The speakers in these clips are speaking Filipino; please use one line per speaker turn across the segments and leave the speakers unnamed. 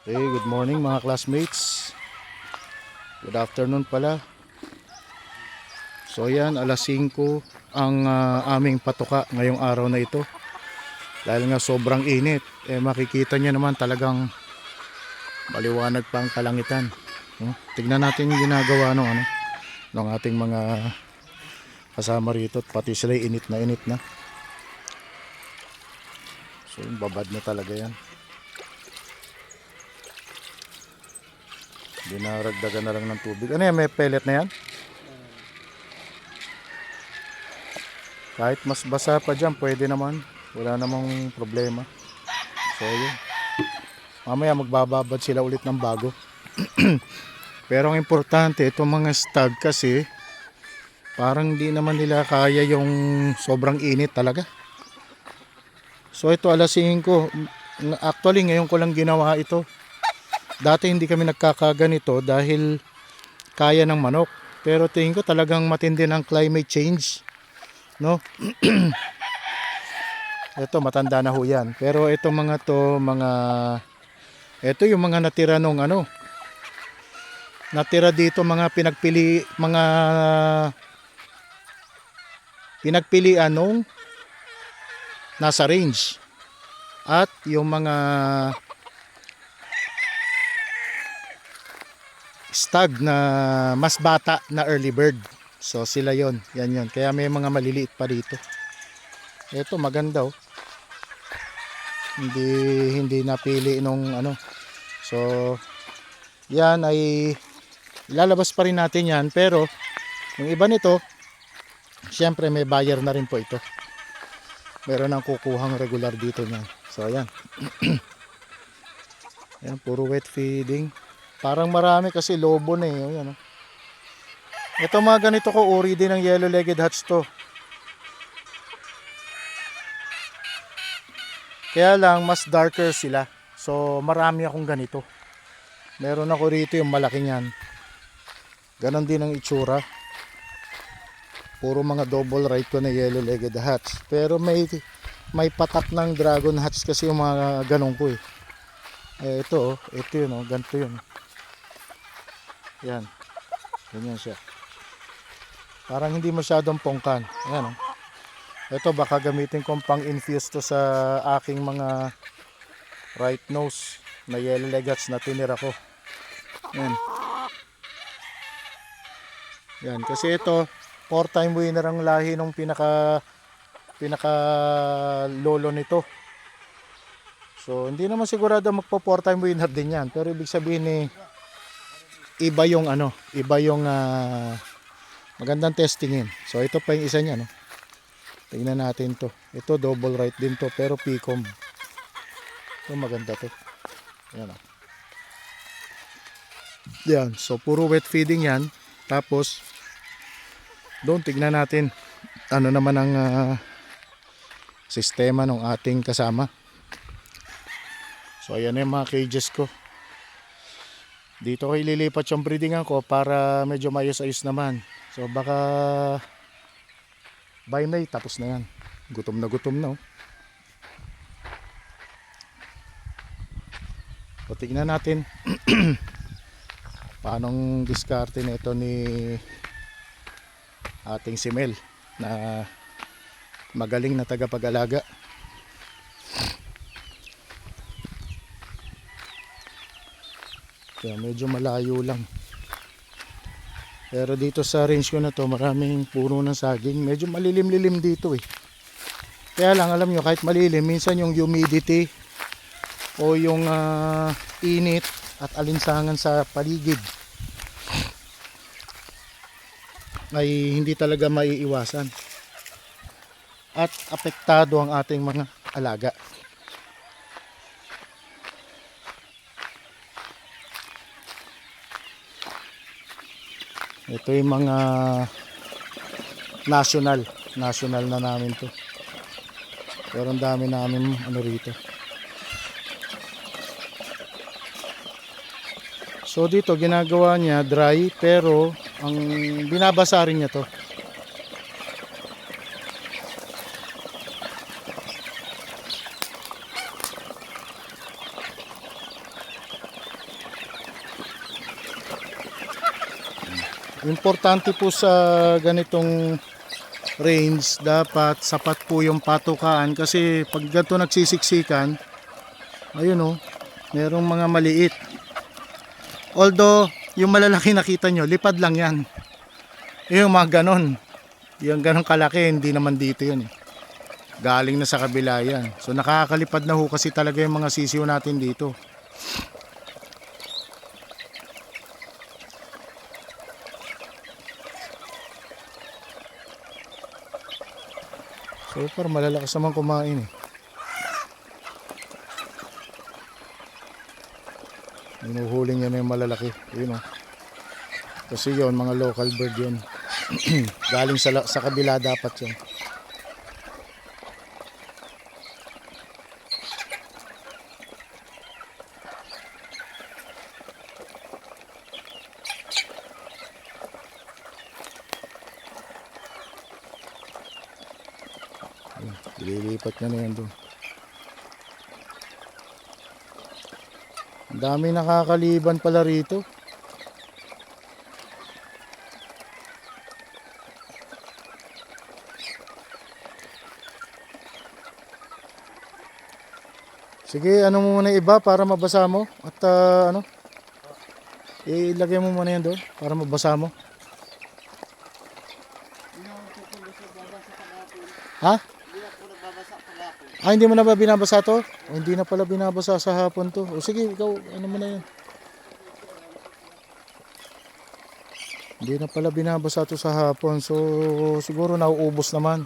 Hey, good morning mga classmates. Good afternoon pala. So yan, alas 5 ang aming patuka ngayong araw na ito. Dahil nga sobrang init, makikita nyo naman talagang maliwanag pa ang kalangitan. Tignan natin yung ginagawa ng ating mga kasama rito. Pati sila init na init na. So yung babad na talaga yan. Dinaragdagan na lang ng tubig. Ano yan, may pellet na yan? Kahit mas basa pa dyan, pwede naman. Wala namang problema. So yun. Mamaya magbababad sila ulit ng bago. Pero ang importante, itong mga stag kasi parang di naman nila kaya yung sobrang init talaga. So ito alas 5. Actually ngayon ko lang ginawa ito. Dati hindi kami nagkakaganito dahil kaya ng manok. Pero tingin ko talagang matindi ng climate change. No? Ito matanda na ho yan. Pero ito mga to, ito yung mga natira nung natira dito mga pinagpilian nung nasa range. At yung mga stag na mas bata na early bird. So sila yon, yan yon. Kaya may mga maliliit pa dito. Ito maganda oh. Hindi napili nung So yan ay ilalabas pa rin natin yan, pero yung iba nito syempre may buyer na rin po ito. Meron nang kukuhang regular dito niyan. So ayan. Ayan, puro wet feeding. Parang marami kasi lobo na eh. Ayan, oh. Ito mga ganito ko uri din ng yellow-legged hats to. Kaya lang mas darker sila. So marami akong ganito. Meron ako rito yung malaki niyan. Ganon din ang itsura. Puro mga double right ko na yellow-legged hats. Pero may patak ng dragon hats kasi yung mga ganon ko eh. Ito oh, ito yun oh, ganito yun. Yan. Ganyan siya. Parang hindi masyadong pongkan. Ayan oh. Ito baka gamitin kong pang-infuse to sa aking mga right nose na yellow legats na tinira ko. Yan. Yan. Kasi ito, 4-time winner ang lahi ng pinaka lolo nito. So, hindi naman sigurado magpo 4-time winner din yan. Pero ibig sabihin eh, iba yung magandang testingin. So ito pa yung isa niya, no. Tingnan natin to. Ito double right din to, pero picom. Ito maganda to. Ayan, oh. Yan, so puro wet feeding yan. Tapos doon tignan natin ano naman ang sistema ng ating kasama. So ayan yung mga cages ko. Dito ko ililipat yung breedingan ko para medyo mayos-ayos naman. So baka by May tapos na yan. Gutom na oh. So tignan natin paanong diskarte nito ni ating si Mel na magaling na tagapag-alaga. Kaya medyo malayo lang. Pero dito sa range ko na to, maraming puno ng saging. Medyo malilim-lilim dito eh. Kaya lang alam nyo, kahit malilim, minsan yung humidity o yung init at alinsangan sa paligid ay hindi talaga maiiwasan. At apektado ang ating mga alaga. Ito yung mga national na namin to. Pero ang dami namin rito. So dito ginagawa niya dry, pero ang binabasa rin niya to. Importante po sa ganitong range, dapat sapat po yung patukaan kasi pag ganito nagsisiksikan, ayun oh, merong mga maliit. Although, yung malalaki nakita nyo, lipad lang yan. Yung mga ganon, yung ganon kalaki, hindi naman dito yun eh. Galing na sa kabila yan. So nakakalipad na ho kasi talaga yung mga sisiw natin dito. So far malalakas naman kumain eh. Hinuhuli niya na yung malalaki. Yun oh. Kasi yun, mga local bird yun. Galing sa kabila dapat yun. Ililipat niya na yan doon. Ang dami nakakaliban pala rito. Sige, ano mo muna iba para mabasa mo at ano? Ilagay mo muna yan doon para mabasa mo. Ha? Ah, hindi mo na ba binabasa to? O, hindi na pala binabasa sa hapon to. O sige, ikaw, ano mo na yan? Hindi na pala binabasa to sa hapon. So, siguro nauubos naman.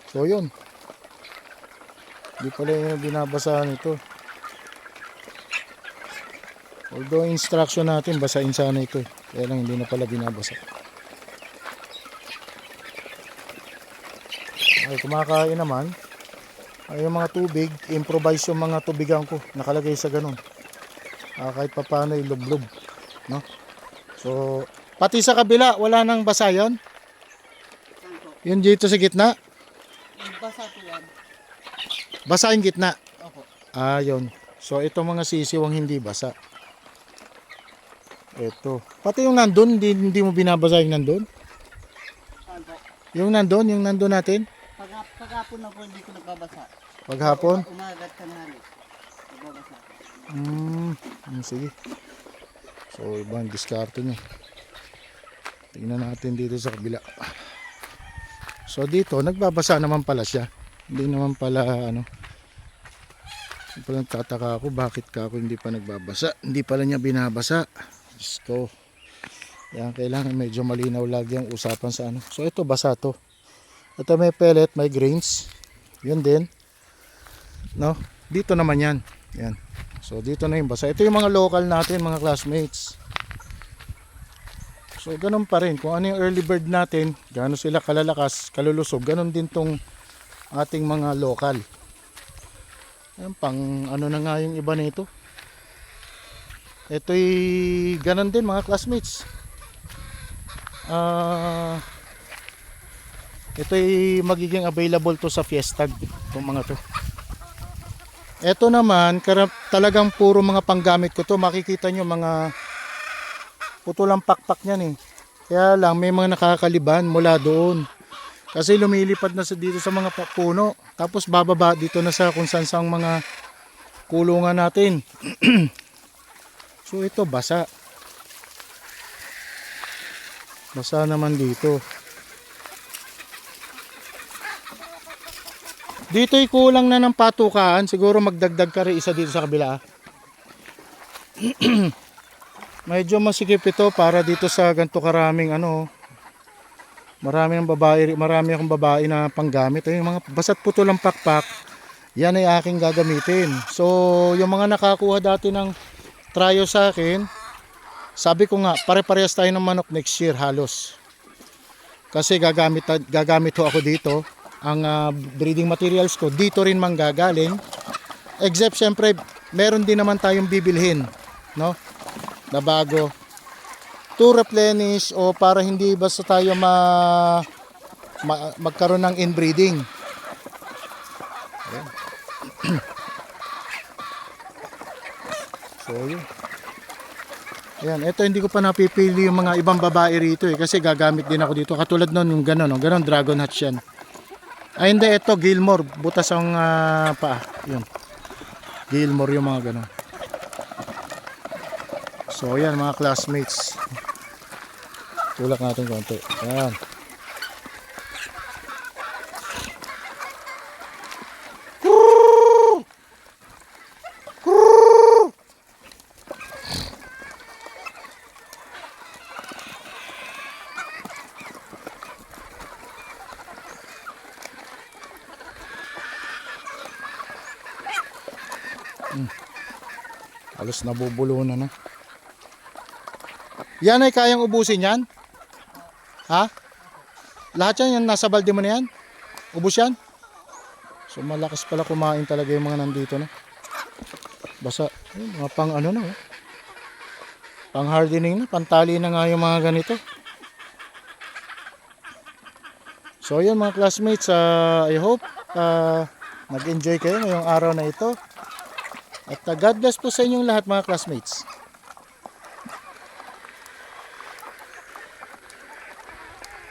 So, yun. Hindi pala yung binabasa nito. Although, instruction natin, basahin sana ito. Kaya lang, hindi na pala binabasa. Ay, kumakain naman. Ay, yung mga tubig, improvise yung mga tubigan ko. Nakalagay sa ganun. Kahit papano ilublob. No? So, pati sa kabila, wala nang basa yan? Yun dito sa gitna?
Basa po yan.
Basa yung gitna?
Opo.
Ah, yun. So, ito mga sisiwang hindi basa. Ito. Pati yung nandun, hindi mo binabasa yung nandun?
Saan po?
Yung nandun natin?
Paghapon na po hindi ko nagbabasa.
Paghapon?
Umagat ka na halos. Nagbabasa.
Sige. So, ibang diskarte niya. Tingnan natin dito sa kabila. So, dito, nagbabasa naman pala siya. Hindi naman pala, ano. Pala nagtataka ako, bakit ka ako hindi pa nagbabasa? Hindi pala niya binabasa. Diyos ko. Yan, kailangan medyo malinaw lagi ang usapan sa ano. So, ito, basa to. Ito may pellet, may grains. Yun din. No? Dito naman yan. Yan. So dito na yung basa. Ito yung mga local natin, mga classmates. So ganun pa rin. Kung ano yung early bird natin, gaano sila kalalakas, kalulusog, ganun din tong ating mga local. Yan, pang ano na nga yung iba nito. Ito'y ganun din mga classmates. Ito'y magiging available to sa Fiestag, itong mga to. Ito naman, talagang puro mga panggamit ko to. Makikita nyo mga putulang pakpak niyan eh. Kaya lang may mga nakakaliban mula doon. Kasi lumilipad na dito sa mga puno. Tapos bababa dito na sa kung saan sang mga kulungan natin. So ito basa. Basa naman dito. Dito'y kulang na ng patukaan. Siguro magdagdag ka rin isa dito sa kabila. Medyo masikip ito para dito sa ganito karaming ano. Marami akong babae na panggamit. Yung mga basat putol ang pakpak, yan ay aking gagamitin. So, yung mga nakakuha dati ng tryo sa akin, sabi ko nga, pare-parehas tayo ng manok next year halos. Kasi gagamit ho ako dito. Ang breeding materials ko dito rin manggagaling, except syempre meron din naman tayong bibilhin, no, na bago to replenish o para hindi basta tayo magkaroon ng inbreeding. So yun. Ayan, ito hindi ko pa napipili yung mga ibang babae rito eh. Kasi gagamit din ako dito. Katulad nun, yung gano'n, no? Gano'n, dragon hatch yan. Ay hindi, ito, Gilmore. Butas ang paa. Yun. Gilmore yung mga gano'n. So, ayan mga classmates. Tulak natin konti. Ayan. Halos nabubulunan na. Yan ay kayang ubusin yan? Ha? Lahat yan, yung nasa balde mo na yan? Ubus yan? So malakas pala kumain talaga yung mga nandito na. Basta, mga pang ano na. Pang hardening na, pantali na nga yung mga ganito. So yun mga classmates, I hope nag-enjoy kayo ngayong araw na ito. At God bless po sa inyong lahat mga classmates.